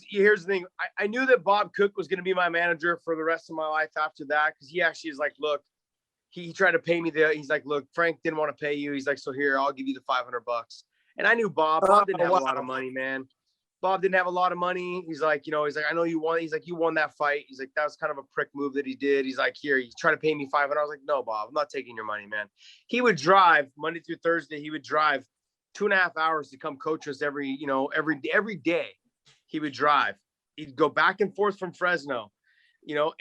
here's the thing. I knew that Bob Cook was going to be my manager for the rest of my life after that, because he actually is like, look, he tried to pay me he's like, look, Frank didn't want to pay you. He's like, so here, I'll give you the $500. And I knew Bob. Bob didn't have a lot of money, man. Bob didn't have a lot of money. He's like, he's like, I know you won. He's like, you won that fight. He's like, that was kind of a prick move that he did. He's like, here, you try to pay me $500. I was like, no, Bob, I'm not taking your money, man. He would drive Monday through Thursday. He would drive 2.5 hours to come coach us every day. He would drive. He'd go back and forth from Fresno,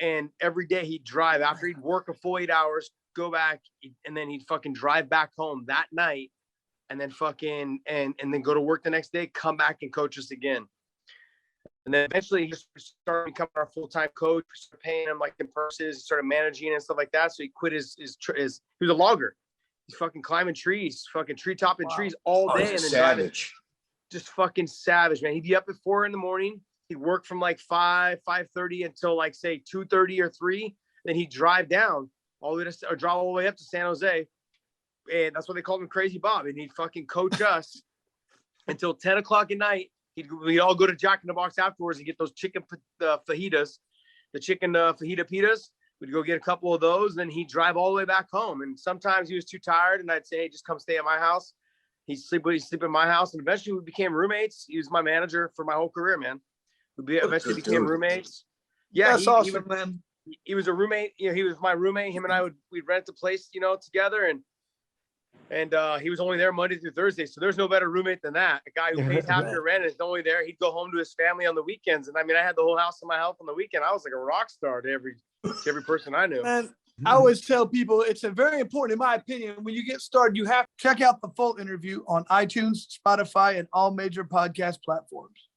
and every day he'd drive after he'd work a full 8 hours, go back, and then he'd fucking drive back home that night. And then fucking and then go to work the next day, come back and coach us again. And then eventually he started becoming our full-time coach. We started paying him like in purses, started managing and stuff like that. So he quit his he was a logger. He's fucking climbing trees, fucking tree topping trees all day. And then savage. Just fucking savage, man. He'd be up at 4 a.m. He'd work from like 5:30 until like say 2:30 or 3. Then he'd drive down all the way to, or drive all the way up to San Jose. And that's why they called him Crazy Bob. And he'd fucking coach us until 10 o'clock at night. We'd all go to Jack in the Box afterwards and get those chicken fajitas, the chicken fajita pitas. We'd go get a couple of those. Then he'd drive all the way back home. And sometimes he was too tired. And I'd say, hey, just come stay at my house. He'd sleep in my house. And eventually we became roommates. He was my manager for my whole career, man. We eventually became roommates. Yeah, that's awesome, man. He was a roommate. He was my roommate. Him and I we'd rent a place, together. And he was only there Monday through Thursday. So there's no better roommate than that. A guy who pays half your rent is only there. He'd go home to his family on the weekends. And I mean, I had the whole house to my house on the weekend. I was like a rock star to every person I knew. And I always tell people it's very important, in my opinion, when you get started, you have to check out the full interview on iTunes, Spotify, and all major podcast platforms.